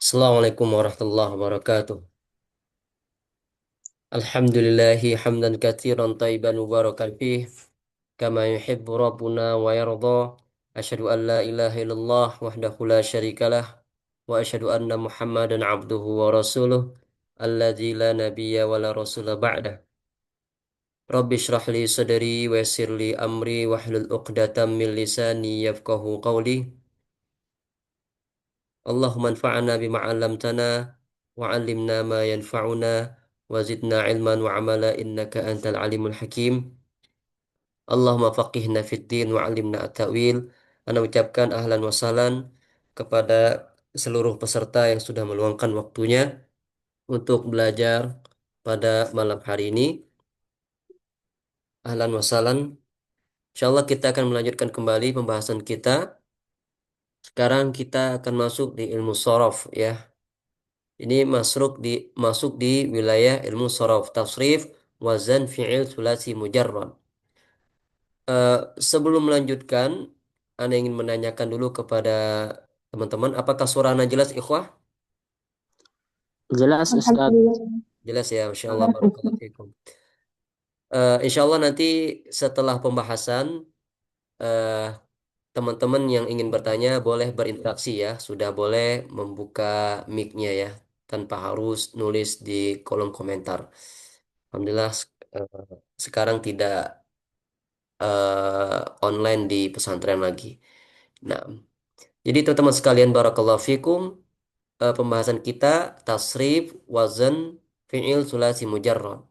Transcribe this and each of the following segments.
Assalamualaikum warahmatullahi wabarakatuh. Alhamdulillahi hamdan katsiran tayyiban mubarakan fih kama yuhibbu rabbuna wa yarda. Asyhadu an la ilaha illallah wahdahu la syarikalah wa asyhadu anna Muhammadan abduhu wa rasuluh alladzi la nabiyya wa la rasula ba'dah. Rabbi shrah li sadri wa yassir li amri wahlul 'uqdatam min lisani yafqahu qawli. Allahumma anfa'na bima 'allamtana wa 'allimna ma yanfa'una wa zidna ilman wa 'amala innaka antal alimul hakim. Allahumma faqihna fid din wa 'allimna at-ta'wil. Ana ucapkan ahlan wa sahlan kepada seluruh peserta yang sudah meluangkan waktunya untuk belajar pada malam hari ini. Ahlan wa sahlan. Insyaallah kita akan melanjutkan kembali pembahasan kita. Sekarang kita akan masuk di ilmu shorof ya. Ini masuk di wilayah ilmu sorof, tasrif, wazan, fi'il, sulasi, mujarrad. Eh, Sebelum melanjutkan, Anda ingin menanyakan dulu kepada teman-teman, apakah suara Anda jelas, ikhwah? Jelas Ustadz. Alhamdulillah. Jelas ya, Masya Allah, barakallahu fikum. Insya Allah nanti setelah pembahasan, eh, teman-teman yang ingin bertanya boleh berinteraksi ya, sudah boleh membuka mic-nya ya, tanpa harus nulis di kolom komentar. Alhamdulillah eh, sekarang tidak online di pesantren lagi. Nah, jadi teman-teman sekalian barakallahu fikum, pembahasan kita tasrif, wazan, fi'il, sulasi, mujarrad.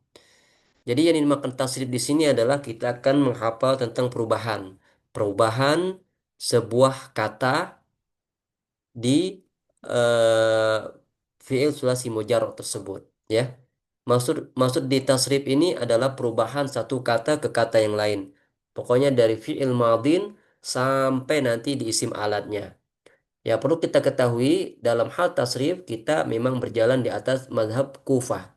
Jadi yang dimaksud tasrif di sini adalah kita akan menghafal tentang perubahan. Perubahan sebuah kata di eh, fi'il sulasi mujarrad tersebut, ya. Maksud maksud di tasrif ini adalah perubahan satu kata ke kata yang lain. Pokoknya dari fi'il madin sampai nanti di isim alatnya. Ya, perlu kita ketahui dalam hal tasrif kita memang berjalan di atas mazhab Kufah.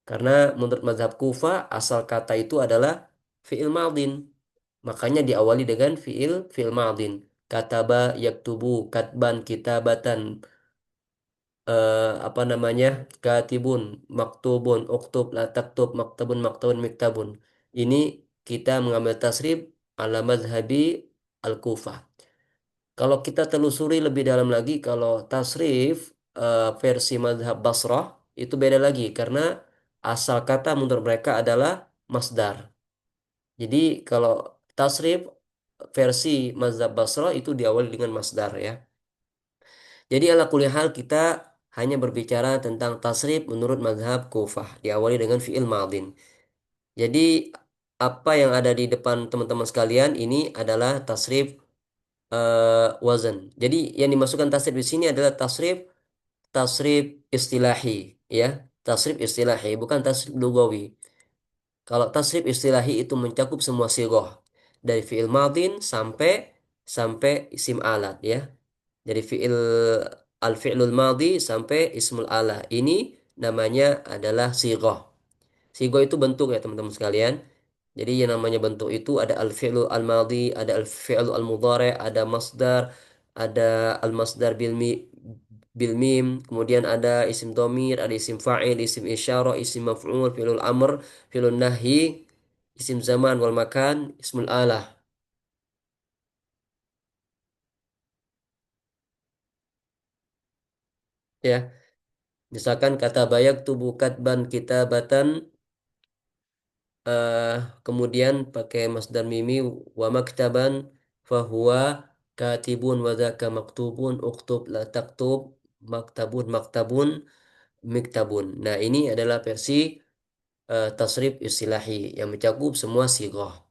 Karena menurut mazhab Kufah asal kata itu adalah fi'il madin. Makanya diawali dengan fi'il madin. Kataba yaktubu katban kitabatan, apa namanya, katibun maktubun uktub la taktub maktabun maktabun miktabun. Ini kita mengambil tasrif ala mazhabi al-Kufah. Kalau kita telusuri lebih dalam lagi, kalau tasrif versi mazhab Basrah itu beda lagi karena asal kata menurut mereka adalah masdar. Jadi kalau tasrif versi mazhab Basrah itu diawali dengan masdar ya. Jadi ala kulli hal kita hanya berbicara tentang tasrif menurut mazhab Kufah diawali dengan fi'il madin. Jadi apa yang ada di depan teman-teman sekalian ini adalah tasrif wazan. Jadi yang dimasukkan tasrif di sini adalah tasrif tasrif istilahi ya. Tasrif istilahi bukan tasrif lugawi. Kalau tasrif istilahi itu mencakup semua sigoh dari fi'il madin sampai sampai isim alat ya. Dari fi'il al-fi'lul madhi sampai ismul ala. Ini namanya adalah sigoh. Sigoh itu bentuk ya teman-teman sekalian. Jadi yang namanya bentuk itu ada al-fi'lu al-madhi, ada al-fi'lu al-mudhari', ada masdar, ada al-masdar bil mim, kemudian ada isim domir, ada isim fa'il, isim isyarah, isim maf'ul, fi'lul amr, fi'lul nahi, isim zaman wal makan, ismul alah. Ya, misalkan kata bayak tubuh katban kitabatan, eh kemudian pakai masdar mimi wa maktaban fahuwa katibun wa dzaka maktubun uktub la taktub maktabun maktabun miktabun. Nah, ini adalah versi tasrif istilahi yang mencakup semua sighah.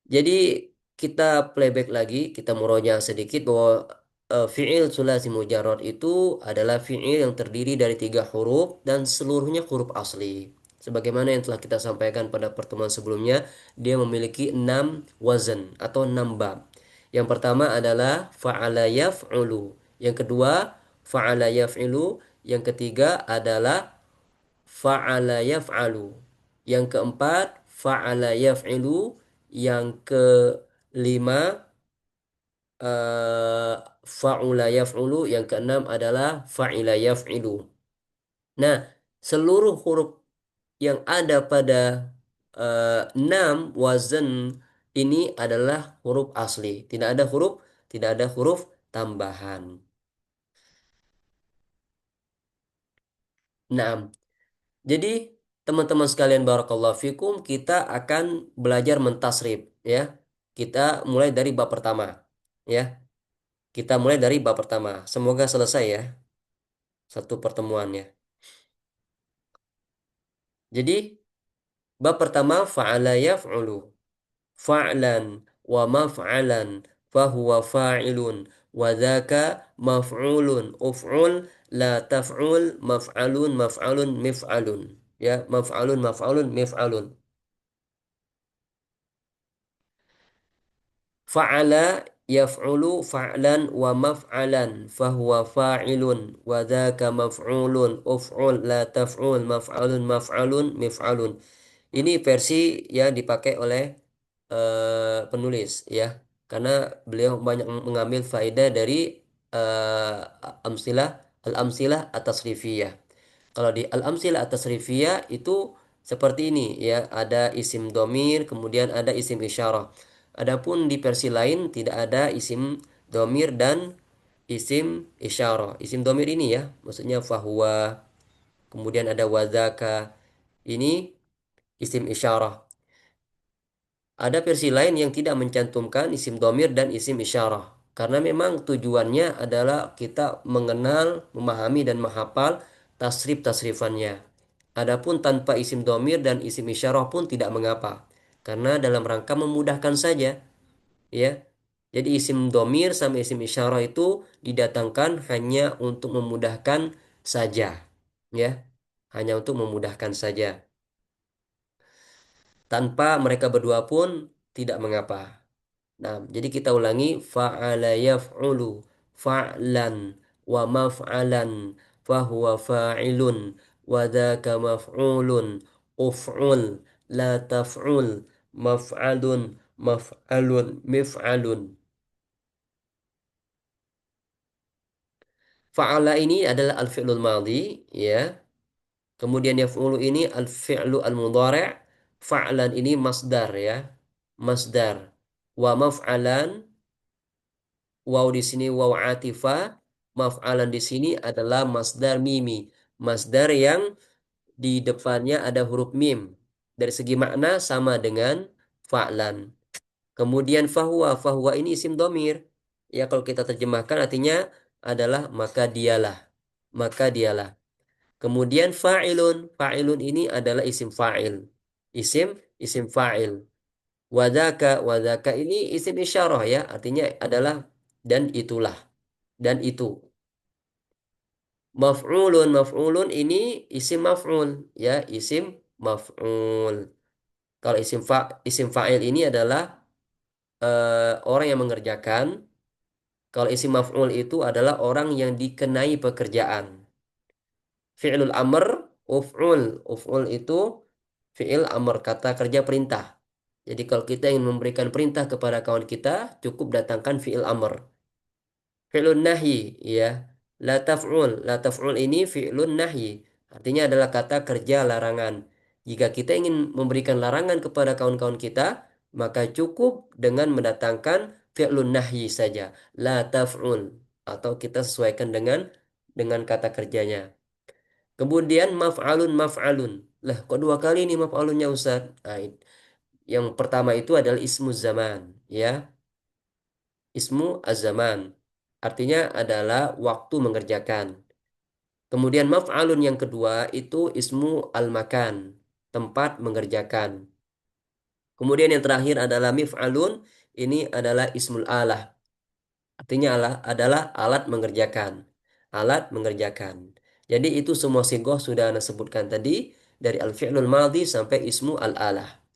Jadi kita playback lagi, kita murojaah sedikit bahwa fi'il sulasi mujarrad itu adalah fi'il yang terdiri dari tiga huruf dan seluruhnya huruf asli. Sebagaimana yang telah kita sampaikan pada pertemuan sebelumnya, dia memiliki 6 wazan atau 6 bab. Yang pertama adalah fa'ala yaf'ulu. Yang kedua, fa'ala yaf'ilu. Yang ketiga adalah fa'ala yaf'alu. Yang keempat, fa'ala yaf'ilu. Yang kelima, fa'ula yaf'ulu, yang keenam adalah fa'ila yaf'ilu. Nah, seluruh huruf yang ada pada 6 wazan ini adalah huruf asli. Tidak ada huruf tambahan. Nah, jadi teman-teman sekalian barakallahu fikum, kita akan belajar mentasrif ya. Kita mulai dari bab pertama ya. Kita mulai dari bab pertama. Semoga selesai ya satu pertemuannya. Jadi bab pertama fa'ala yaf'ulu. Fa'lan wa maf'alan fahuwa fa'ilun wa dzaka maf'ulun uf'ul la taf'ul maf'alun maf'alun mif'alun ya maf'alun maf'alun mif'alun. Fa'ala yaf'ulu fa'lan wa maf'alan fahuwa fa'ilun wa dzaka maf'ulun uf'ul la taf'ul maf'alun maf'alun mif'alun. Ini versi yang dipakai oleh penulis ya, karena beliau banyak mengambil faedah dari eh, amsilah al-amsilah at-tasrifiyah. Kalau di al-amsilah at-tasrifiyah itu seperti ini ya, ada isim domir, kemudian ada isim isyarah. Adapun di versi lain tidak ada isim domir dan isim isyarah. Isim domir ini ya, maksudnya fahuwa, kemudian ada wadzaka. Ini isim isyarah. Ada versi lain yang tidak mencantumkan isim domir dan isim isyarah. Karena memang tujuannya adalah kita mengenal, memahami, dan menghafal tasrif-tasrifannya. Adapun tanpa isim domir dan isim isyarah pun tidak mengapa. Karena dalam rangka memudahkan saja, ya. Jadi isim domir sama isim isyarah itu didatangkan hanya untuk memudahkan saja, ya. Hanya untuk memudahkan saja. Tanpa mereka berdua pun tidak mengapa. Nah, jadi kita ulangi fa'ala yaf'ulu fa'lan wa maf'alan fahuwa fa'ilun wa dzaka maf'ulun uf'ul la taf'ul maf'alun maf'alun mif'alun. Fa'ala ini adalah al-fi'lul madhi ya. Kemudian yaf'ulu ini al-fi'lu al-mudhari'. Fa'lan ini masdar ya. Masdar. Wa maf'alan, waw di sini waw atifah, maf'alan di sini adalah masdar mimi. Masdar yang di depannya ada huruf mim. Dari segi makna sama dengan fa'lan. Kemudian fahuwa, fahuwa ini isim domir. Ya kalau kita terjemahkan artinya adalah maka dialah. Maka dialah. Kemudian fa'ilun, fa'ilun ini adalah isim fa'il. Isim fa'il. Wadaka, wadaka ini isim isyarah ya, artinya adalah dan itulah, dan itu. Maf'ulun, maf'ulun ini isim maf'ul ya, isim maf'ul. Kalau isim fa'il ini adalah orang yang mengerjakan. Kalau isim maf'ul itu adalah orang yang dikenai pekerjaan. Fi'lul amr, uf'ul. Uf'ul itu fi'il amr, kata kerja perintah. Jadi kalau kita ingin memberikan perintah kepada kawan kita, cukup datangkan fi'il amr. Fi'lun nahyi, ya. La taf'ul. La taf'ul ini fi'lun nahyi. Artinya adalah kata kerja larangan. Jika kita ingin memberikan larangan kepada kawan-kawan kita, maka cukup dengan mendatangkan fi'lun nahyi saja. La taf'ul. Atau kita sesuaikan dengan kata kerjanya. Kemudian maf'alun maf'alun. Lah, kok dua kali nih maf'alunnya Ustaz? Nah, yang pertama itu adalah ismu zaman, ya. Ismu az-zaman. Artinya adalah waktu mengerjakan. Kemudian maf'alun yang kedua itu ismu al-makan, tempat mengerjakan. Kemudian yang terakhir adalah mif'alun, ini adalah ismul alah. Artinya adalah alat mengerjakan. Alat mengerjakan. Jadi itu semua sigoh sudah Anda sebutkan tadi, dari al-fi'lul madhi sampai ismu al-alah.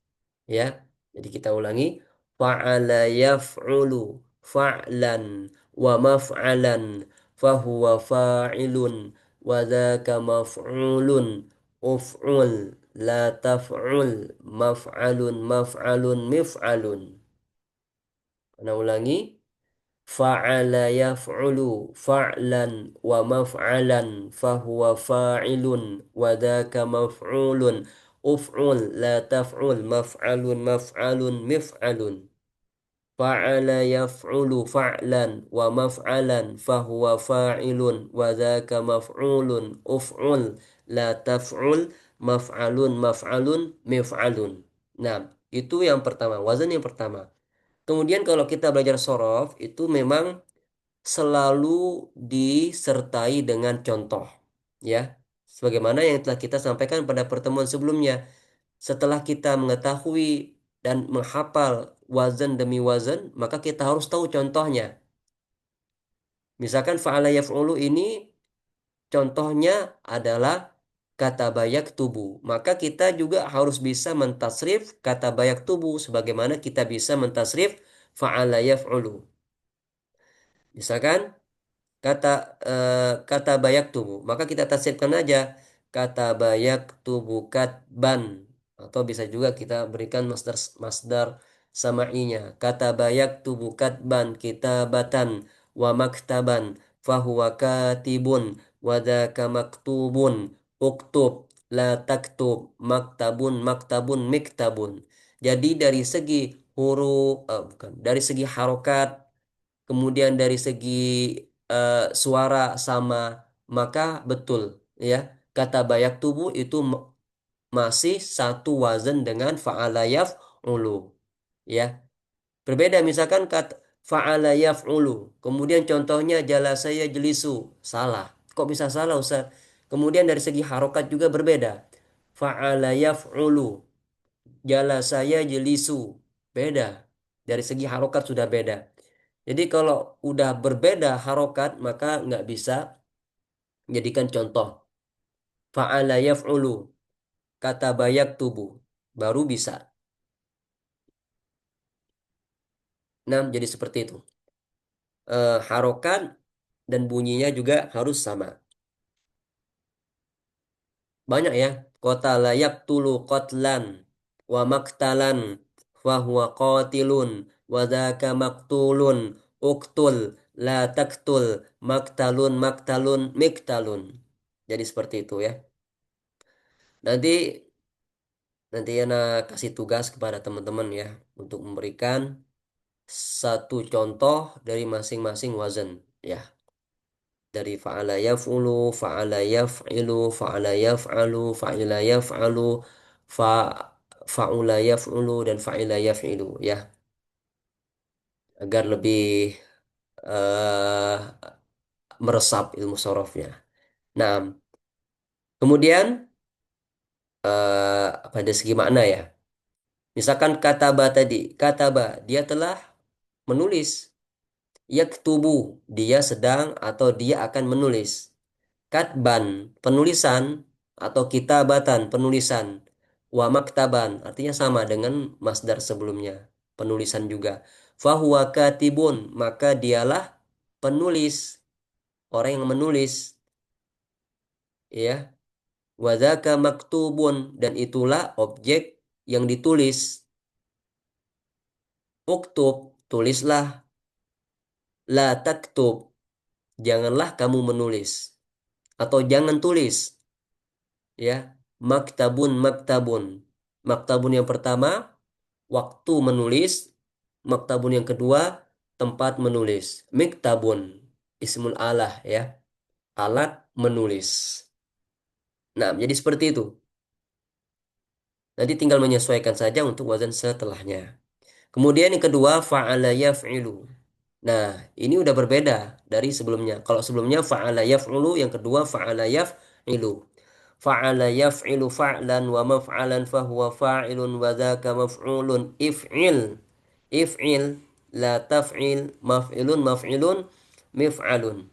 Ya. Jadi kita ulangi. Fa'ala yaf'ulu fa'lan wa maf'alan fahuwa fa'ilun wa dzaka maf'ulun uf'ul la taf'ul maf'alun maf'alun mif'alun. Ana ulangi. Fa'ala yaf'ulu fa'lan wa maf'alan fahuwa fa'ilun wa dhaka maf'ulun uf'ul la taf'ul maf'alun maf'alun mif'alun. Fa'ala yaf'ulu fa'lan wa maf'alan fahuwa fa'ilun wa dzaka maf'ulun uf'ul la taf'ul maf'alun maf'alun mif'alun. Nah, itu yang pertama, wazan yang pertama. Kemudian kalau kita belajar sorof itu memang selalu disertai dengan contoh, ya. Sebagaimana yang telah kita sampaikan pada pertemuan sebelumnya. Setelah kita mengetahui dan menghafal wazan demi wazan, maka kita harus tahu contohnya. Misalkan fa'ala yaf'ulu ini contohnya adalah kata bayak tubuh. Maka kita juga harus bisa mentasrif kata bayak tubuh sebagaimana kita bisa mentasrif fa'ala yaf'ulu. Misalkan kata bayak tubuh, maka kita tasrifkan aja kata bayak tubuh katban, atau bisa juga kita berikan masdar masdar sama'inya, kata bayak tubuh katban kitabatan wa maktaban fahuwa katibun wa dzaka maktubun uktub la taktub maktabun maktabun miktabun. Jadi dari segi huruf, bukan dari segi harokat, kemudian dari segi suara sama, maka betul, ya, kata bayak tubuh itu masih satu wazan dengan fa'ala yaf'ulu, ya. Berbeda misalkan kata fa'ala yaf'ulu, kemudian contohnya jala saya jelisu, salah. Kok bisa salah, Ustaz? Kemudian dari segi harokat juga berbeda. Fa'ala yaf'ulu, jala saya jelisu, beda. Dari segi harokat sudah beda. Jadi kalau udah berbeda harokat maka nggak bisa jadikan contoh. Fa'ala yaf'ulu, kata bayak tubuh, baru bisa. Nah, jadi seperti itu. Harokat dan bunyinya juga harus sama. Banyak ya. Kota layak tulu kotlan, wa maktalan, wa huwa qatilun, wa dzaka maktulun, uktul, la taktul, maktalun, maktalun, miktalun. Jadi seperti itu ya. Nanti Nanti Yana kasih tugas kepada teman-teman ya untuk memberikan satu contoh dari masing-masing wazan ya. Dari fa'ala yaf'ulu, fa'ala yaf'ilu, fa'ala yaf'alu, fa'ila yaf'alu, fa fa'ula yaf'ulu dan fa'ila yaf'ilu ya. Agar lebih eh, meresap ilmu sorofnya. Nah, kemudian pada segi makna ya. Misalkan kataba tadi, kataba dia telah menulis. Yaktubu, dia sedang atau dia akan menulis. Katban, penulisan atau kitabatan, penulisan. Wa maktaban, artinya sama dengan masdar sebelumnya. Penulisan juga. Fahuwa katibun, maka dialah penulis, orang yang menulis. Ya. Wadaka maktubun, dan itulah objek yang ditulis. Uktub, tulislah. La taktub, janganlah kamu menulis. Atau jangan tulis, ya. Maktabun maktabun, maktabun yang pertama waktu menulis, maktabun yang kedua tempat menulis. Miktabun ismul alah, ya, alat menulis. Nah, jadi seperti itu. Nanti tinggal menyesuaikan saja untuk wazan setelahnya. Kemudian yang kedua fa'ala yaf'ilu. Nah, ini udah berbeda dari sebelumnya. Kalau sebelumnya fa'ala yaf'ulu, yang kedua fa'ala yaf'ilu. Fa'ala yaf'ilu fa'lan wa maf'alan fahuwa fa'ilun wa dzaka maf'ulun if'il. If'il la taf'il maf'ilun maf'ilun mif'alun.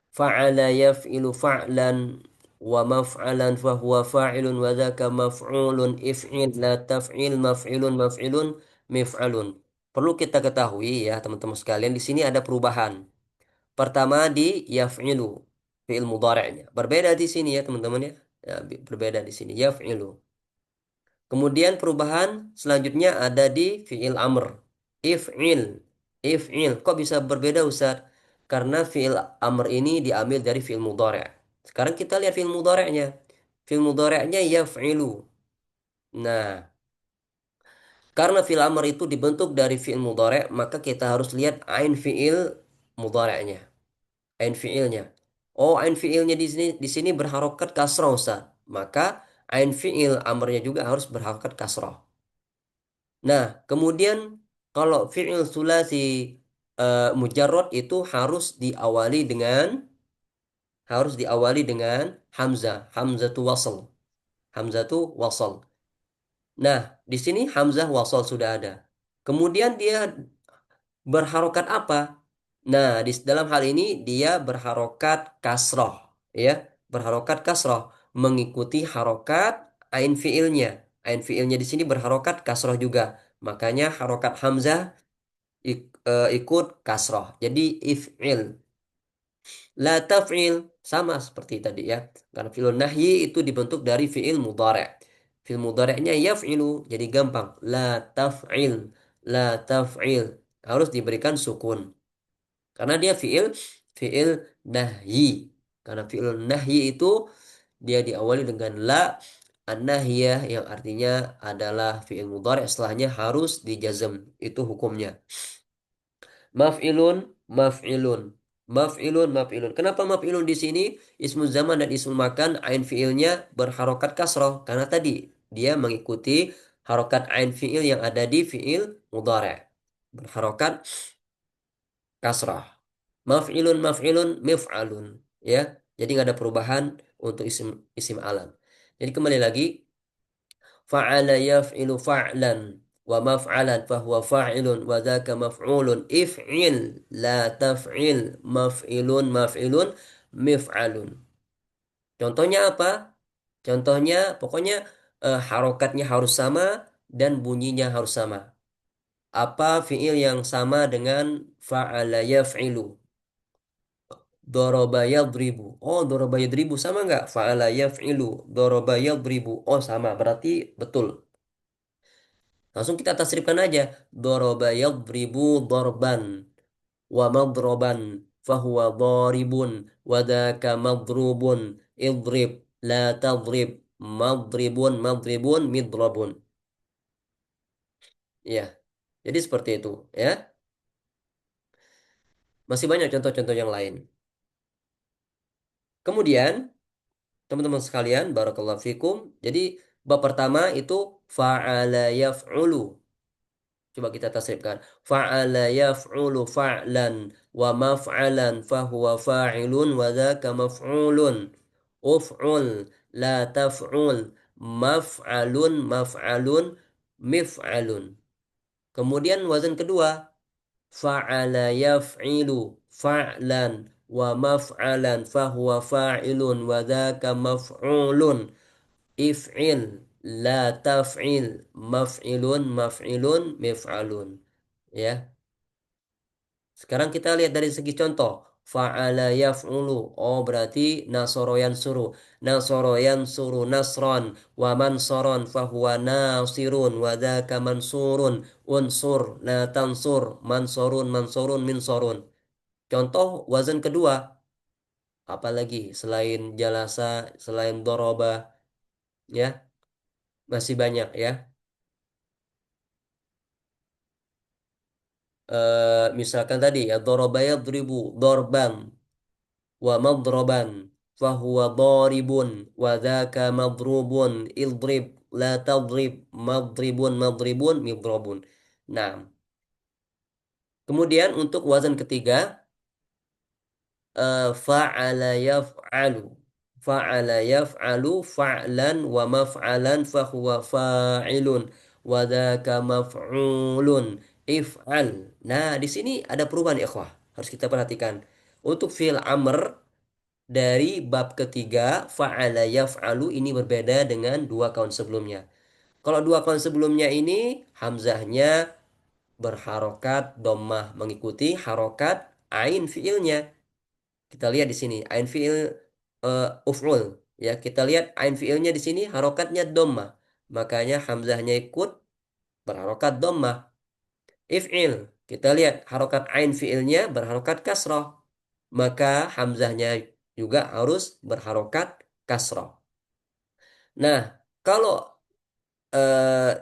Fa'ala yaf'ilu fa'lan wa maf'alan fahuwa fa'ilun wa dzaka maf'ulun if'il la taf'il maf'ilun maf'ilun mif'alun. Perlu kita ketahui ya teman-teman sekalian, di sini ada perubahan. Pertama di yaf'ilu, fi'il mudhari'nya. Berbeda di sini ya teman-teman ya. Ya, berbeda di sini yaf'ilu. Kemudian perubahan selanjutnya ada di fi'il amr. If'il. If'il. Kok bisa berbeda Ustaz? Karena fi'il amr ini diambil dari fi'il mudhari'. Sekarang kita lihat fi'il mudhari'nya. Fi'il mudhari'nya yaf'ilu. Nah, karena fi'il amr itu dibentuk dari fi'il mudhari', maka kita harus lihat ain fi'il mudhari'nya. Ain fi'ilnya. Oh, ain fi'ilnya di sini berharokat kasrah Ustaz. Maka ain fi'il amrnya juga harus berharokat kasrah. Nah, kemudian kalau fi'il sulasi mujarrad itu harus diawali dengan hamzah, hamzatu wasl, hamzatu wasl. Nah, di sini hamzah wasl sudah ada. Kemudian dia berharokat apa? Nah, di dalam hal ini dia berharokat kasroh, ya, berharokat kasroh mengikuti harokat ain fiilnya. Ain fiilnya di sini berharokat kasroh juga. Makanya harokat hamzah ikut kasroh. Jadi if'il. La taf'il sama seperti tadi ya. Karena fi'il nahyi itu dibentuk dari fi'il mudhari'. Fi'il mudhari'nya yaf'ilu. Jadi gampang. La taf'il. La taf'il. Harus diberikan sukun. Karena dia fi'il nahyi. Karena fi'il nahyi itu dia diawali dengan la an-nahiyah yang artinya adalah fi'il mudhari' setelahnya harus dijazm. Itu hukumnya. Maf'ilun, maf'ilun. Maf'ilun, maf'ilun. Kenapa maf'ilun di sini? Ismu zaman dan ismu makan ain fi'ilnya berharokat kasroh. Karena tadi dia mengikuti harokat ain fi'il yang ada di fi'il mudhari'. Berharokat kasrah. Maf'ilun, maf'ilun, mif'alun. Ya, jadi nggak ada perubahan untuk isim isim alam. Jadi kembali lagi, fa'ala yaf'ilu fa'lan wa maf'alan fahuwa fa'ilun wa dzaka maf'ulun if'il la taf'il maf'ilun maf'ilun mif'alun. Contohnya apa? Contohnya pokoknya harokatnya harus sama dan bunyinya harus sama. Apa fi'il yang sama dengan fa'ala yaf'ilu? Doroba yadribu. Oh, doroba yadribu sama nggak? Fa'ala yaf'ilu. Doroba yadribu. Oh, sama. Berarti betul. Langsung kita tasrifkan aja. Doroba yadribu dorban. Wa madroban. Fahuwa doribun. Wadaka madrubun. Idrib. La tadrib. Madribun. Madribun. Midrobun. Ya. Jadi seperti itu. Ya. Masih banyak contoh-contoh yang lain. Kemudian, teman-teman sekalian, barakallahu fikum. Jadi bab pertama itu fa'ala yaf'ulu. Coba kita tasrifkan. Fa'ala yaf'ulu fa'lan wa maf'alan fahuwa fa'ilun wa dzaka maf'ulun. Uf'ul la taf'ul maf'alun maf'alun mif'alun. Kemudian wazan kedua fa'ala yaf'ilu fa'lan wa maf'alan fahuwa fa'ilun wa dzaka maf'ulun. If'il la taf'il maf'ilun maf'ilun mif'alun. Ya. Sekarang kita lihat dari segi contoh. Fa'ala yaf'ulu. Oh, berarti nasoro yansuru. Nasoro yansuru nasron. Wa mansoron fahuwa nasirun. Wa dhaka mansurun. Unsur la tansur. Mansorun mansurun minsorun. Contoh wazan kedua. Apalagi selain jalasa, selain doroba, ya, masih banyak ya. Misalkan tadi ya doroba yadribu dorban wa madroban fahuwa daribun wa dzaka madrubun idrib la tadrib madribun madribun midrobun. Nah, kemudian untuk wazan ketiga fa'ala yaf'alu. Fa'ala yaf'alu fa'lan wa maf'alan fahuwa fa'ilun wa dzaka maf'ulun if'al. Nah, di sini ada perubahan ya, ikhwah. Harus kita perhatikan. Untuk fi'il amr dari bab ketiga fa'ala yaf'alu ini berbeda dengan dua kaun sebelumnya. Kalau dua kaun sebelumnya ini hamzahnya berharokat dhammah mengikuti harokat ain fiilnya. Kita lihat di sini ain fiil uf'ul ya. Kita lihat ain fiilnya di sini harokatnya dhammah. Makanya hamzahnya ikut berharokat dhammah. If'il. Kita lihat harokat ain fiilnya berharokat kasroh. Maka hamzahnya juga harus berharokat kasroh. Nah, kalau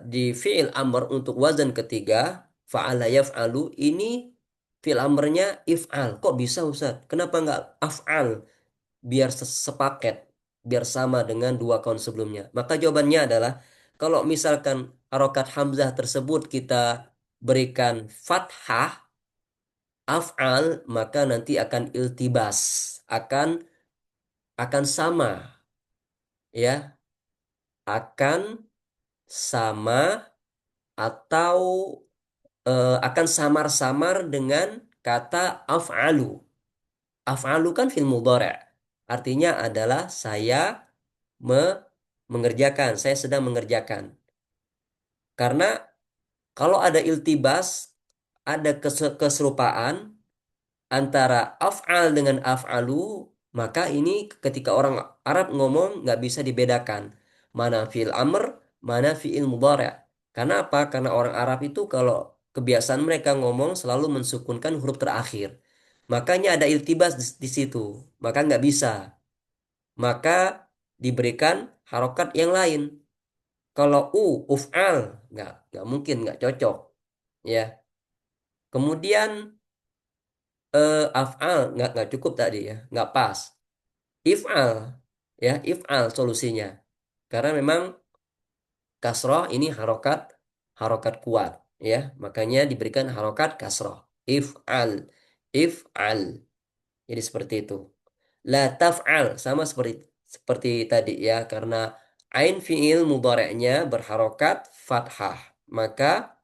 di fiil amr untuk wazan ketiga, fa'ala yaf'alu, ini fiil amrnya if'al. Kok bisa Ustaz? Kenapa nggak af'al? Biar sepaket, biar sama dengan dua kaun sebelumnya. Maka jawabannya adalah, kalau misalkan harokat hamzah tersebut kita berikan fathah, af'al, maka nanti akan iltibas, akan sama, ya, akan sama, atau akan samar-samar dengan kata af'alu. Af'alu kan fil mudhari'. Artinya adalah saya mengerjakan, saya sedang mengerjakan. Karena kalau ada iltibas, ada keserupaan antara af'al dengan af'alu, maka ini ketika orang Arab ngomong nggak bisa dibedakan. Mana fi'il amr, mana fi'il mudhari'. Karena apa? Karena orang Arab itu kalau kebiasaan mereka ngomong selalu mensukunkan huruf terakhir. Makanya ada iltibas di situ. Maka nggak bisa. Maka diberikan harokat yang lain. Kalau uf'al, nggak mungkin, nggak cocok. Ya. Kemudian af'al nggak cukup tadi ya, nggak pas. If'al, ya, if'al solusinya. Karena memang kasroh ini harokat kuat, ya. Makanya diberikan harokat kasroh. If'al, if'al. Jadi seperti itu. La taf'al sama seperti tadi ya, karena ain fi'il mudhari'nya berharokat fathah. Maka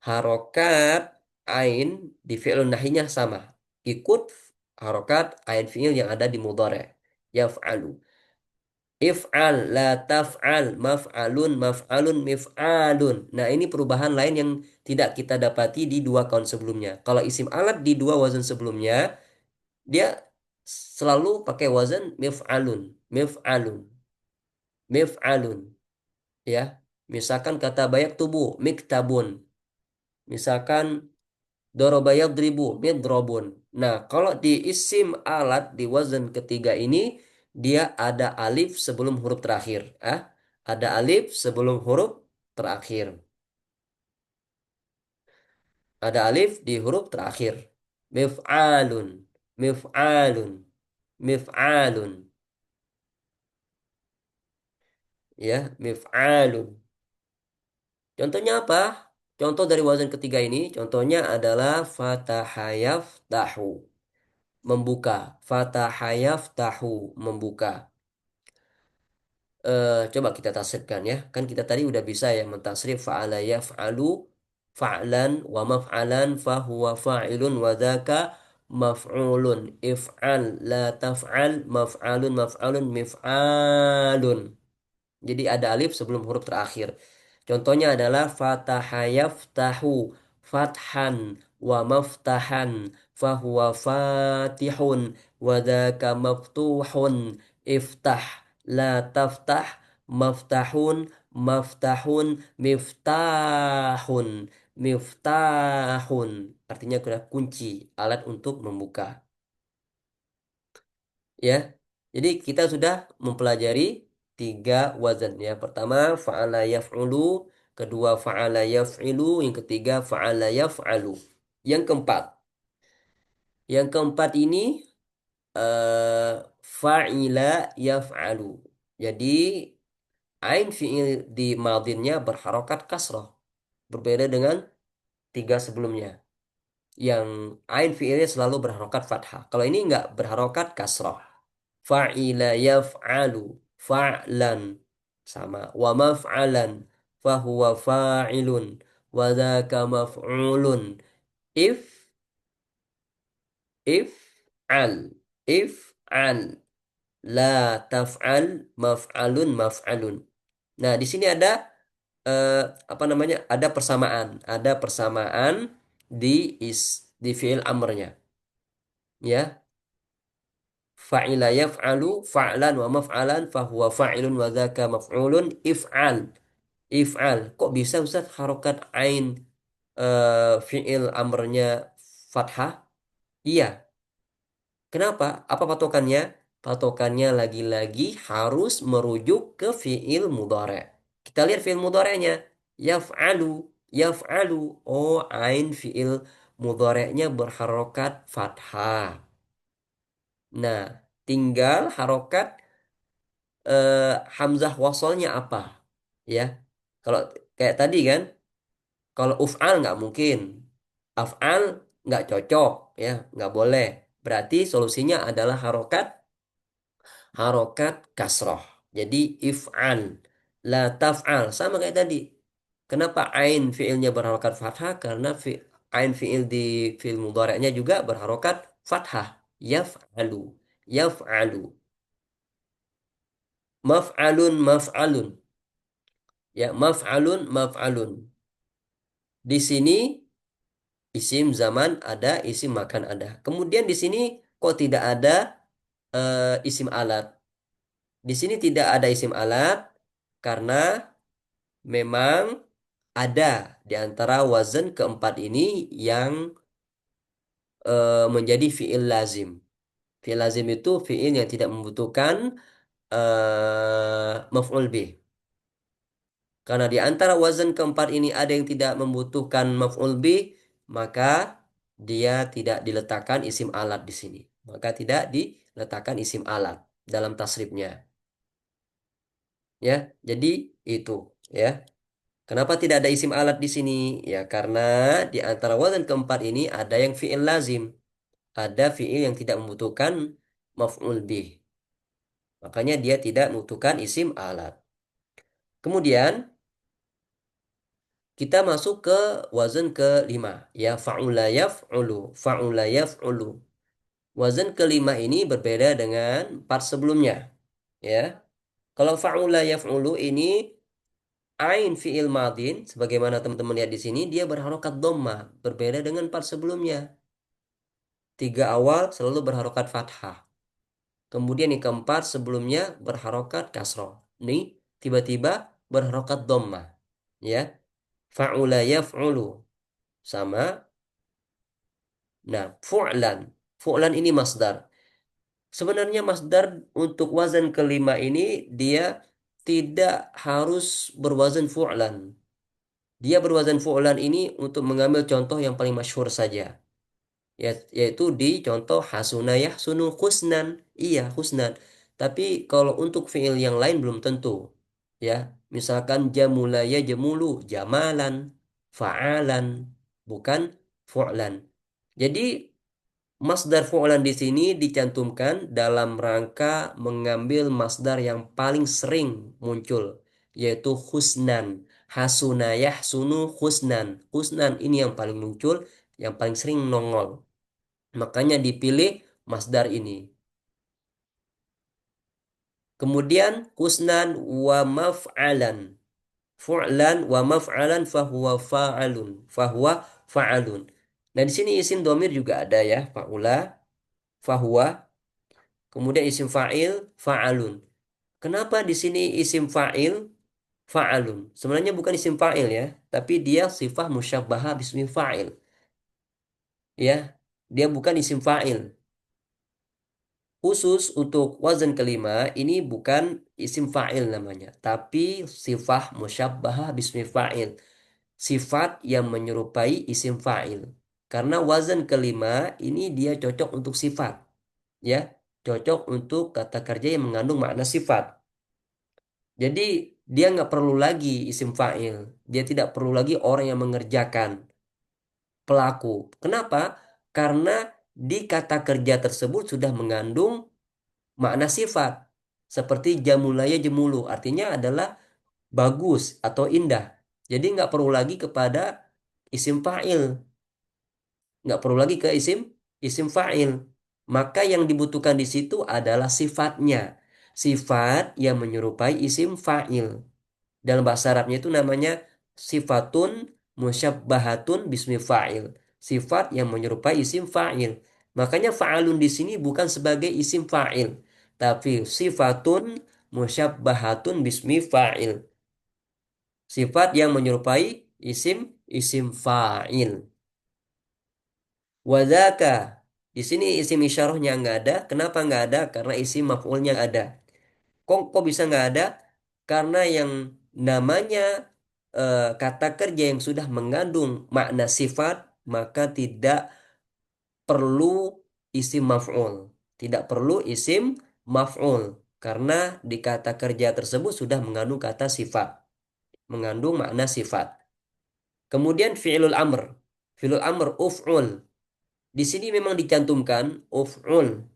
harokat ain di fi'il nahinya sama. Ikut harokat ain fi'il yang ada di mudhari'. Yaf'alu. If'al, la taf'al, maf'alun, maf'alun, mif'alun. Nah, ini perubahan lain yang tidak kita dapati di dua kaun sebelumnya. Kalau isim alat di dua wazan sebelumnya, dia selalu pakai wazan mif'alun, mif'alun, mif'alun. Ya, misalkan kata bayak tubuh, miktabun. Misalkan doroba yadribu, midrobun. Nah, kalau di isim alat di wazan ketiga ini, dia ada alif sebelum huruf terakhir. Ada alif sebelum huruf terakhir. Ada alif di huruf terakhir. Mif'alun, mif'alun, mif'alun. Ya, mif'alun. Contohnya apa? Contoh dari wazan ketiga ini, contohnya adalah fatahayaf tahu, membuka. Fatahayaf tahu, membuka. Coba kita tasrifkan ya. Kan kita tadi udah bisa ya mentasrif fa'ala yaf'alu fa'lan wa maf'alan fahuwa fa'ilun wa dzaka maf'ulun. If'al la taf'al maf'alun maf'alun mif'alun. Jadi ada alif sebelum huruf terakhir. Contohnya adalah fataha yaftahu fathan wa maftahan fahuwa fatihun wa dzaka maftuhun. Iftah la taftah maftahun maftahun miftahun miftahun. Artinya adalah kunci, alat untuk membuka. Ya. Jadi kita sudah mempelajari tiga wazan ya. Pertama fa'ala yaf'ulu, kedua fa'ala yaf'ilu, yang ketiga fa'ala yaf'alu. Yang keempat. Yang keempat ini fa'ila yaf'alu. Jadi ain fi'il di madinnya berharokat kasroh. Berbeda dengan tiga sebelumnya. Yang ain fi'ilnya selalu berharokat fathah. Kalau ini enggak berharokat kasroh. Fa'ila yaf'alu fa'lan sama wa maf'alan fahuwa fa'ilun wa dzaka maf'ulun. if if'al if'al la taf'al maf'alun maf'alun. Nah, di sini ada eh, apa namanya, ada persamaan di di fiil amrnya, ya. Fa'ila yaf'alu fa'lan wa maf'alan fahuwa fa'ilun wa dzaka maf'ulun. If'al, if'al. Kok bisa Ustaz harokat ain fiil amrnya fathah? Iya. Kenapa? Apa patokannya? Patokannya lagi-lagi harus merujuk ke fiil mudhari'. Kita lihat fiil mudhari'nya. Yaf'alu, yaf'alu. Oh, ain fiil mudhari'nya berharokat fathah. Nah, tinggal harokat hamzah wasolnya apa? Ya, kalau kayak tadi kan, kalau uf'al nggak mungkin, af'al nggak cocok, ya, nggak boleh. Berarti solusinya adalah harokat kasroh. Jadi if'al, la taf'al, sama kayak tadi. Kenapa ain fiilnya berharokat fathah? Karena ain fiil di fiil mudhari'nya juga berharokat fathah. Yaf'alu, yaf'alu. Maf'alun, maf'alun. Ya, maf'alun, maf'alun. Di sini isim zaman ada, isim makan ada. Kemudian di sini kok tidak ada isim alat? Di sini tidak ada isim alat karena memang ada di antara wazan keempat ini yang menjadi fiil lazim. Fiil lazim itu fiil yang tidak membutuhkan maf'ul bih. Karena di antara wazan keempat ini ada yang tidak membutuhkan maf'ul bih, maka dia tidak diletakkan isim alat di sini. Maka tidak diletakkan isim alat dalam tasrifnya. Ya, jadi itu ya. Kenapa tidak ada isim alat di sini? Ya, karena di antara wazan keempat ini ada yang fi'il lazim, ada fi'il yang tidak membutuhkan maf'ul bih. Makanya dia tidak membutuhkan isim alat. Kemudian kita masuk ke wazan kelima, ya fa'ula yaf'ulu, fa'ula yaf'ulu. Wazan kelima ini berbeda dengan part sebelumnya, ya. Kalau fa'ula yaf'ulu ini ain fi'il madin, sebagaimana teman-teman lihat di sini, dia berharokat dhamma, berbeda dengan part sebelumnya. Tiga awal selalu berharokat fathah. Kemudian yang keempat sebelumnya berharokat kasroh. Ini tiba-tiba berharokat dhamma, ya. Fa'ula yaf'ulu sama. Nah, fu'lan. Fu'lan ini masdar. Sebenarnya masdar untuk wazan kelima ini dia tidak harus berwazan fu'lan. Dia berwazan fu'lan ini untuk mengambil contoh yang paling masyhur saja. Yaitu di contoh hasuna yahsunu husnan. Iya, husnan. Tapi kalau untuk fi'il yang lain belum tentu. Ya, misalkan jamula ya jamulu, jamalan, fa'alan, bukan fu'lan. Jadi masdar fu'lan di sini dicantumkan dalam rangka mengambil masdar yang paling sering muncul, yaitu husnan. Hasuna yahsunu husnan. Husnan ini yang paling muncul, yang paling sering nongol. Makanya dipilih masdar ini. Kemudian husnan wa maf'alan. Fu'lan wa maf'alan fahuwa fa'alun. Fahuwa fa'alun. Nah, di sini isim domir juga ada ya, fa'ula, fahuwa. Kemudian isim fa'il, fa'alun. Kenapa di sini isim fa'il, fa'alun? Sebenarnya bukan isim fa'il ya, tapi dia sifat musyabbahah bismi fa'il. Ya, dia bukan isim fa'il. Khusus untuk wazan kelima, ini bukan isim fa'il namanya, tapi sifat musyabbahah bismi fa'il. Sifat yang menyerupai isim fa'il. Karena wazan kelima ini dia cocok untuk sifat. Ya, cocok untuk kata kerja yang mengandung makna sifat. Jadi dia nggak perlu lagi isim fa'il. Dia tidak perlu lagi orang yang mengerjakan pelaku. Kenapa? Karena di kata kerja tersebut sudah mengandung makna sifat. Seperti jamulaya jemulu. Artinya adalah bagus atau indah. Jadi nggak perlu lagi kepada isim fa'il. Nggak perlu lagi ke isim fa'il. Maka yang dibutuhkan di situ adalah sifatnya. Sifat yang menyerupai isim fa'il. Dalam bahasa Arabnya itu namanya sifatun musyabbahatun bismi fa'il. Sifat yang menyerupai isim fa'il. Makanya fa'alun di sini bukan sebagai isim fa'il, tapi sifatun musyabbahatun bismi fa'il. Sifat yang menyerupai isim isim fa'il. Wadzaka. Di sini isim isyarahnya nggak ada. Kenapa nggak ada? Karena isim maf'ulnya ada. Kok bisa nggak ada? Karena yang namanya kata kerja yang sudah mengandung makna sifat, maka tidak perlu isim maf'ul. Tidak perlu isim maf'ul. Karena di kata kerja tersebut sudah mengandung kata sifat. Mengandung makna sifat. Kemudian fi'lul amr. Fi'lul amr uf'ul. Di sini memang dicantumkan uf'ul,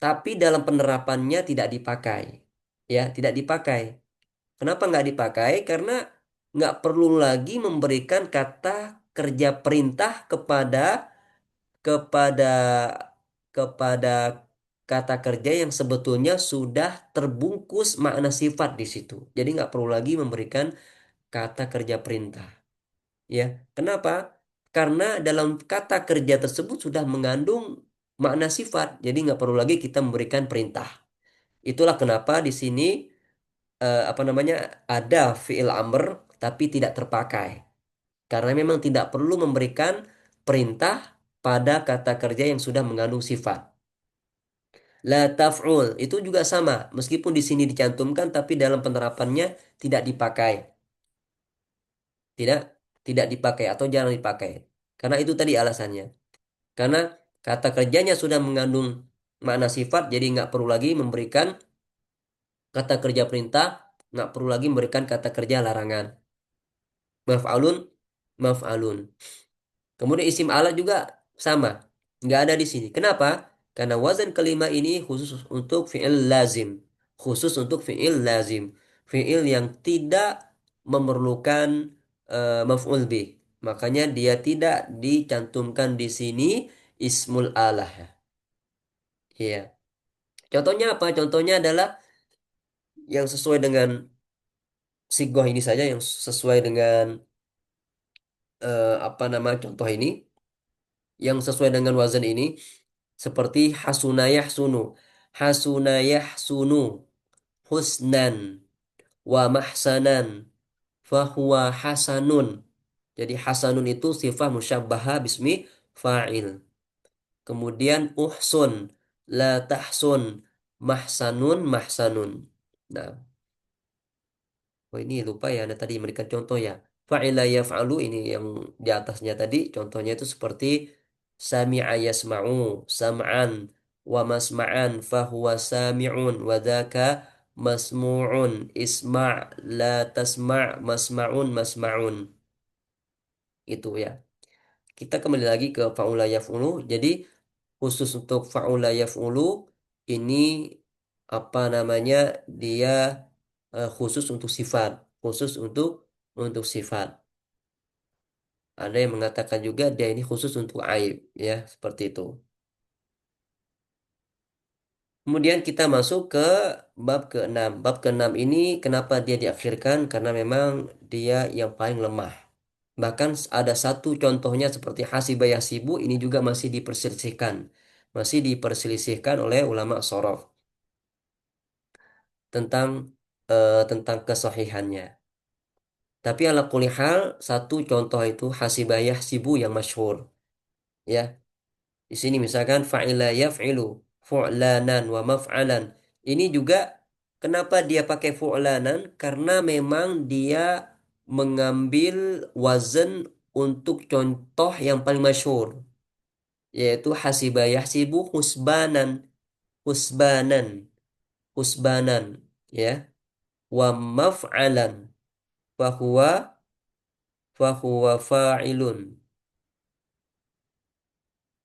tapi dalam penerapannya tidak dipakai. Ya, tidak dipakai. Kenapa nggak dipakai? Karena nggak perlu lagi memberikan kata kerja perintah kepada kepada kata kerja yang sebetulnya sudah terbungkus makna sifat di situ. Jadi nggak perlu lagi memberikan kata kerja perintah. Ya, kenapa? Karena dalam kata kerja tersebut sudah mengandung makna sifat. Jadi nggak perlu lagi kita memberikan perintah. Itulah kenapa di sini apa namanya ada fiil amr tapi tidak terpakai. Karena memang tidak perlu memberikan perintah pada kata kerja yang sudah mengandung sifat. La taf'ul itu juga sama, meskipun di sini dicantumkan tapi dalam penerapannya tidak dipakai. Tidak tidak dipakai atau jarang dipakai. Karena itu tadi alasannya. Karena kata kerjanya sudah mengandung makna sifat, jadi nggak perlu lagi memberikan kata kerja perintah, nggak perlu lagi memberikan kata kerja larangan. Maf'alun, maf'alun. Kemudian isim ala juga sama. Nggak ada di sini. Kenapa? Karena wazan kelima ini khusus untuk fi'il lazim. Khusus untuk fi'il lazim. Fi'il yang tidak memerlukan maf'ul bih. Makanya dia tidak dicantumkan di sini ismul alah. Iya. Contohnya apa? Contohnya adalah yang sesuai dengan sigoh ini saja, yang sesuai dengan apa nama contoh ini, yang sesuai dengan wazan ini. Seperti hasunayah sunu. Hasunayah sunu. Husnan. Wa mahsanan. Fahuwa hasanun. Jadi hasanun itu sifat musyabbaha bismi fa'il. Kemudian uhsun. La tahsun. Mahsanun mahsanun. Nah, oh ini lupa ya, ada tadi memberikan contoh ya. Fa'ila yaf'alu ini yang di atasnya tadi, contohnya itu seperti sami'a yasma'u, sam'an, wa masma'an, fahuwa sami'un, wa dhaka masmu'un, isma' la tasma' masma'un, masma'un. Itu ya. Kita kembali lagi ke fa'ula yaf'ulu. Jadi khusus untuk fa'ula yaf'ulu ini apa namanya, dia khusus untuk sifat, khusus untuk sifat. Ada yang mengatakan juga dia ini khusus untuk aib, ya seperti itu. Kemudian kita masuk ke bab keenam. Bab keenam ini kenapa dia diakhirkan? Karena memang dia yang paling lemah. Bahkan ada satu contohnya seperti hasibah yasibu ini juga masih diperselisihkan. Masih diperselisihkan oleh ulama sorof tentang tentang kesahihannya. Tapi ala kulli hal satu contoh itu hasibah yahsibu yang masyhur. Ya, di sini misalkan fa'ila yaf'ilu fu'lanan wa maf'alan. Ini juga kenapa dia pakai fu'lanan? Karena memang dia mengambil wazan untuk contoh yang paling masyhur, yaitu hasibah yahsibu husbanan, husbanan, husbanan, ya, wa maf'alan fahuwa fahuwa fa'ilun.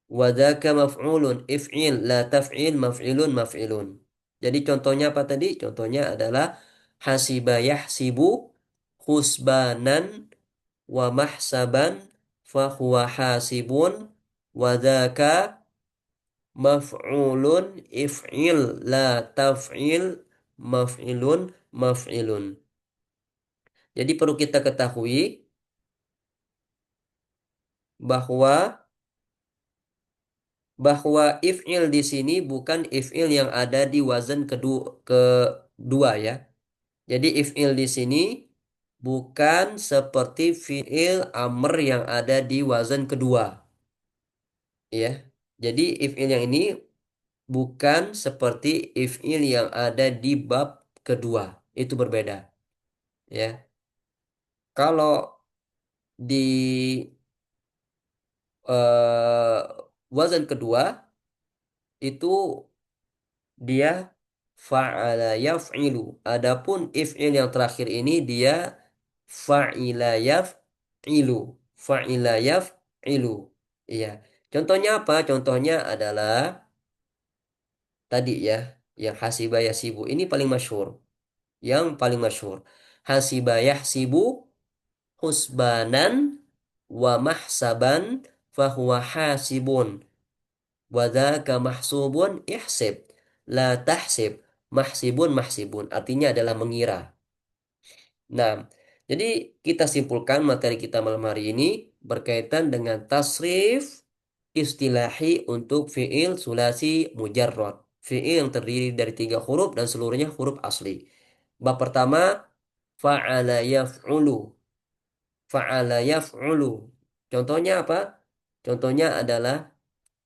Wadaka maf'ulun if'il la taf'il maf'ilun maf'ilun. Jadi contohnya apa tadi? Contohnya adalah hasiba yahsibu husbanan wa mahsaban fahuwa hasibun wadaka maf'ulun if'il la taf'il maf'ilun maf'ilun. Jadi perlu kita ketahui bahwa if'il di sini bukan if'il yang ada di wazan kedua ya. Jadi if'il di sini bukan seperti fiil amr yang ada di wazan kedua, ya. Jadi if'il yang ini bukan seperti if'il yang ada di bab kedua, itu berbeda, ya. Kalau di eh, wazan kedua itu dia fa'ala yaf'ilu. Adapun if'il yang terakhir ini dia fa'ila yaf'ilu. Fa'ila yaf'ilu. Iya. Contohnya apa? Contohnya adalah tadi ya, yang hasibah yasibu. Ini paling masyhur. Yang paling masyhur. Hasibah yahsibu husbanan wa mahsaban fahuwa hasibun. Wadaka mahsubun ihsib. La tahsib. Mahsibun mahsibun. Artinya adalah mengira. Nah, jadi kita simpulkan materi kita malam hari ini berkaitan dengan tasrif istilahi untuk fiil sulasi mujarrad. Fiil yang terdiri dari tiga huruf dan seluruhnya huruf asli. Bab pertama, fa'ala yaf'ulu. Fa'ala yaf'ulu. Contohnya apa? Contohnya adalah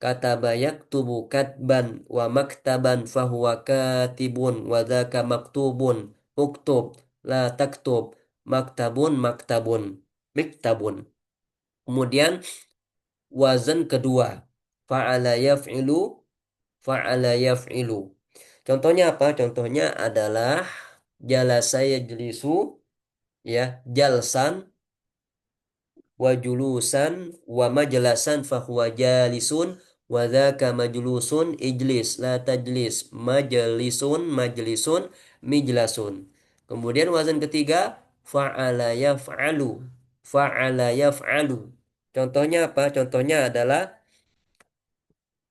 kataba yaktubu katban wa maktaban fahuwa katibun wa dzaka maktubun. Uktub la taktub maktabun maktabun miktabun. Kemudian wazan kedua fa'ala yaf'ilu fa'ala yaf'ilu. Contohnya apa? Contohnya adalah jalasa yajlisu, ya, jalsan wa julusan wa majlasan fahuwa jalisun wa dzaka majlusun ijlis la tajlis majlisun majlisun mijlasun. Kemudian wazan ketiga fa'ala yaf'alu fa'ala yaf'alu. Contohnya apa? Contohnya adalah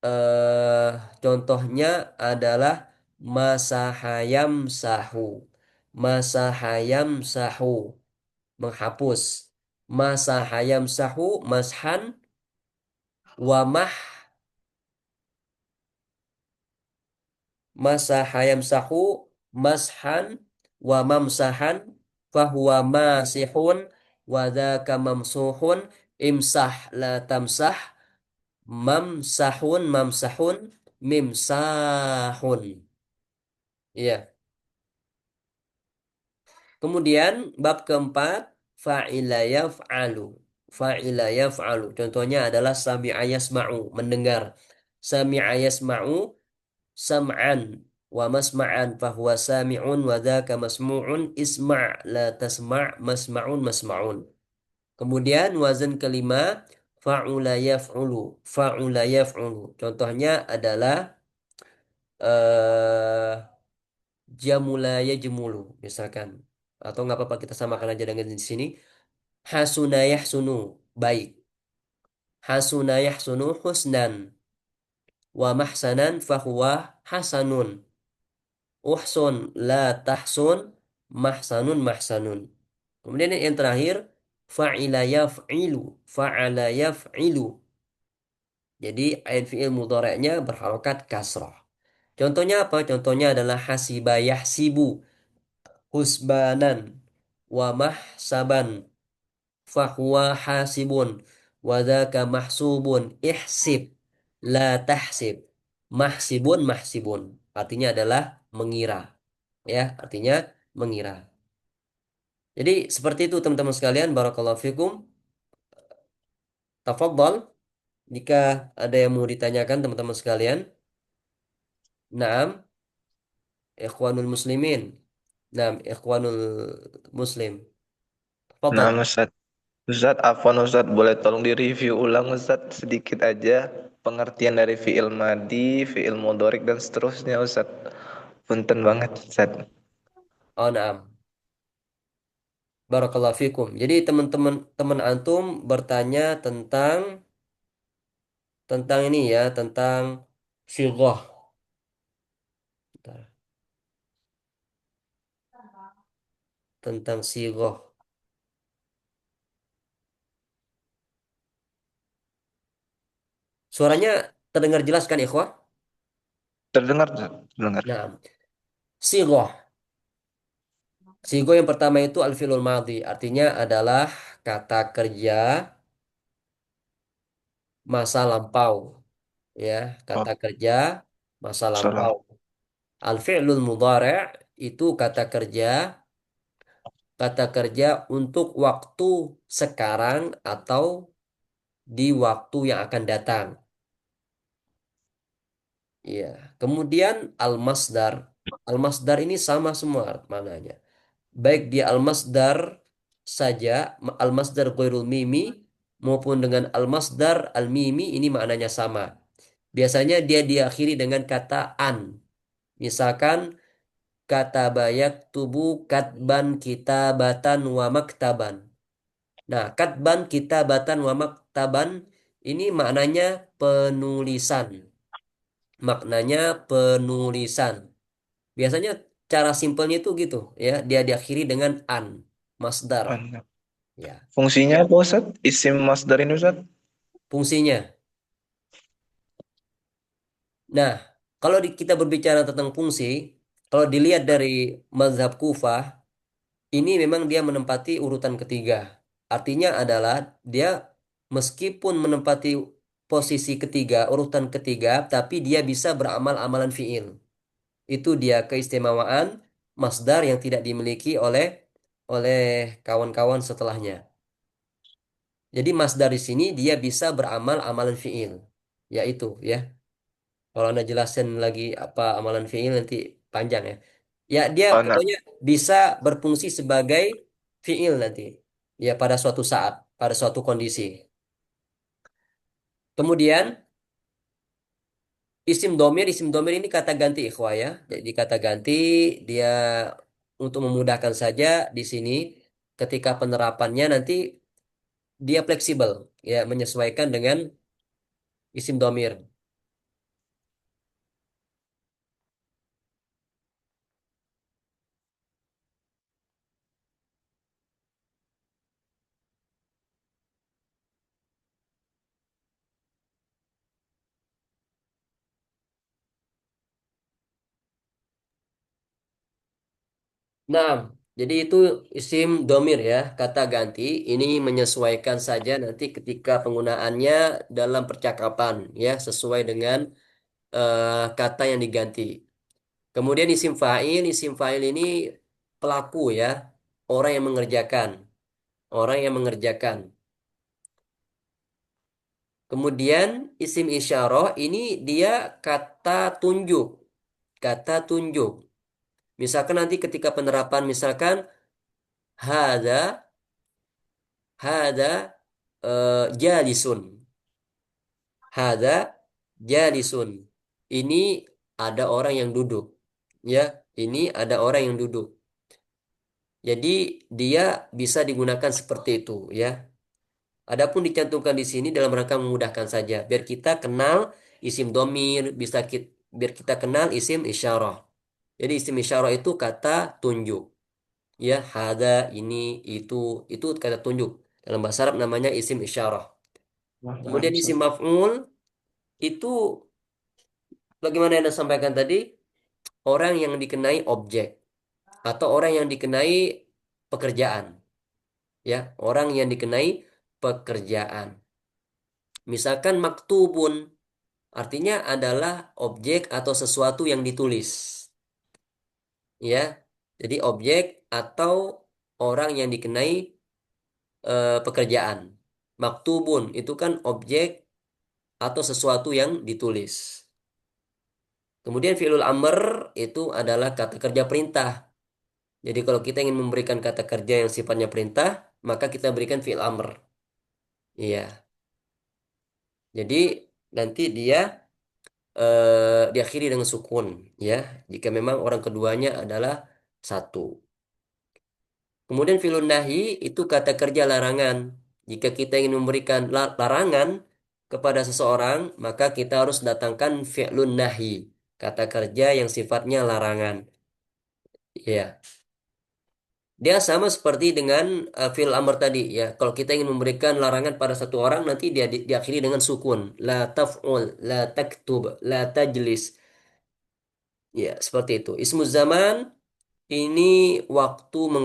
eh contohnya adalah masahayam sahu. Masahayam sahu, menghapus. Masa hayam sahu mashan wamah. Masa hayam sahu mashan wa mamsahan fahuwa masihun wa dzaka mamsuhun imsah la tamsah mamsahun mamsahun mimsahun. Iya. Kemudian bab keempat fa'ila yaf'alu. Fa'ila yaf'alu. Contohnya adalah sami'a yasma'u, mendengar. Sami'a yasma'u sam'an wa masma'an fahuwa sami'un wa dzaka masmu'un isma' la tasma' masma'un masma'un. Kemudian wazan kelima fa'ula yaf'ulu. Fa'ula yaf'ulu. Contohnya adalah eh jamula yajmulu misalkan. Atau nggak apa-apa kita samakan aja dengan di sini. Hasuna yahsunu, baik. Hasuna yahsunu husnan. Wa mahsanan fahuwa hasanun. Uhsun la tahsun mahsanun mahsanun. Kemudian yang terakhir fa'ila yaf'ilu. Fa'ala yaf'ilu. Jadi ain fi'il mudhari'nya berharokat kasrah. Contohnya apa? Contohnya adalah hasiba yahsibu husbanan wa mahsaban fahuwa hasibun wa dzaka mahsubun ihsib la tahsib mahsibun mahsibun. Artinya adalah mengira, ya, artinya mengira. Jadi seperti itu teman-teman sekalian, barakallahu fikum. Tafadhal jika ada yang mau ditanyakan teman-teman sekalian. Naam, ikhwanul muslimin. Naam, ikhwanul muslim. Nah, Tafadhal. Ustaz. Ustaz, afwan Ustaz, boleh tolong direview ulang Ustaz sedikit aja pengertian dari fiil madi, fiil mudhorik dan seterusnya Ustaz. Punten banget Ustaz. Oh, naam. Barakallahu fikum. Jadi teman-teman teman antum bertanya tentang ini ya, tentang sighah. Bentar. Tentang sighah. Suaranya terdengar jelas kan, ikhwah? Terdengar Ustaz? Terdengar. Nah, sighah. Sigo yang pertama itu al-fi'lul madhi, artinya adalah kata kerja masa lampau, ya, Oh, kata kerja masa lampau. salah. Al-fi'lul mudhari' itu kata kerja untuk waktu sekarang atau di waktu yang akan datang. Iya. Kemudian al-masdar. Al-masdar ini sama semua maknanya. Baik dia al-masdar saja, al-masdar ghairul mimi maupun dengan al-masdar al-mimi ini maknanya sama. Biasanya dia diakhiri dengan kata an. Misalkan kata bayak tubu katban kitabatan wa maktaban. Nah, katban kitabatan wa maktaban ini maknanya penulisan. Maknanya penulisan. Biasanya cara simpelnya itu gitu ya, dia diakhiri dengan an, masdar. Mantap. Ya, Fungsinya apa Ustaz? Isim masdar ini Ustaz? fungsinya. Nah, kalau kita berbicara tentang fungsi, kalau dilihat dari mazhab Kufah, ini memang dia menempati urutan ketiga. Artinya adalah dia meskipun menempati posisi ketiga, urutan ketiga, tapi dia bisa beramal amalan fiil. Itu dia keistimewaan masdar yang tidak dimiliki oleh oleh kawan-kawan setelahnya. Jadi masdar di sini dia bisa beramal amalan fiil, yaitu ya. Kalau Anda jelasin lagi apa amalan fiil nanti panjang ya. Ya, dia Oh, nah. pokoknya bisa berfungsi sebagai fiil nanti. Ya, pada suatu saat, pada suatu kondisi. Kemudian isim domir ini kata ganti ikhwah ya. Jadi kata ganti dia untuk memudahkan saja di sini ketika penerapannya nanti dia fleksibel ya menyesuaikan dengan isim domir. Nah, jadi itu isim domir ya, kata ganti. Ini menyesuaikan saja nanti ketika penggunaannya dalam percakapan ya, sesuai dengan kata yang diganti. Kemudian isim fa'il ini pelaku ya, orang yang mengerjakan, orang yang mengerjakan. Kemudian isim isyarah ini dia kata tunjuk, kata tunjuk. Misalkan nanti ketika penerapan misalkan hada hada jalisun. Hada jalisun. Ini ada orang yang duduk. Ya, ini ada orang yang duduk. Jadi dia bisa digunakan seperti itu ya. Adapun dicantumkan di sini dalam rangka memudahkan saja biar kita kenal isim domir, biar kita kenal isim isyarah. Jadi isim isyarah itu kata tunjuk. Ya, hada ini itu itu kata tunjuk. Dalam bahasa Arab namanya isim isyarah. Wah, Kemudian Ustaz. isim maf'ul itu bagaimana yang Anda sampaikan tadi, orang yang dikenai objek atau orang yang dikenai pekerjaan, ya, orang yang dikenai pekerjaan. Misalkan maktubun, artinya adalah objek atau sesuatu yang ditulis, ya. Jadi objek atau orang yang dikenai pekerjaan. Maktubun itu kan objek atau sesuatu yang ditulis. Kemudian fi'lul amr itu adalah kata kerja perintah. Jadi kalau kita ingin memberikan kata kerja yang sifatnya perintah, maka kita berikan fi'il amr. Iya. Jadi nanti dia diakhiri dengan sukun, ya. Jika memang orang keduanya adalah satu. Kemudian fi'lun nahi itu kata kerja larangan. Jika kita ingin memberikan larangan kepada seseorang, maka kita harus datangkan fi'lun nahi, kata kerja yang sifatnya larangan. Iya. Dia sama seperti dengan fi'il amr tadi ya. Kalau kita ingin memberikan larangan pada satu orang nanti dia diakhiri dengan sukun. La taf'ul, la taktub, la tajlis. Ya, seperti itu. Ismu zaman Ini waktu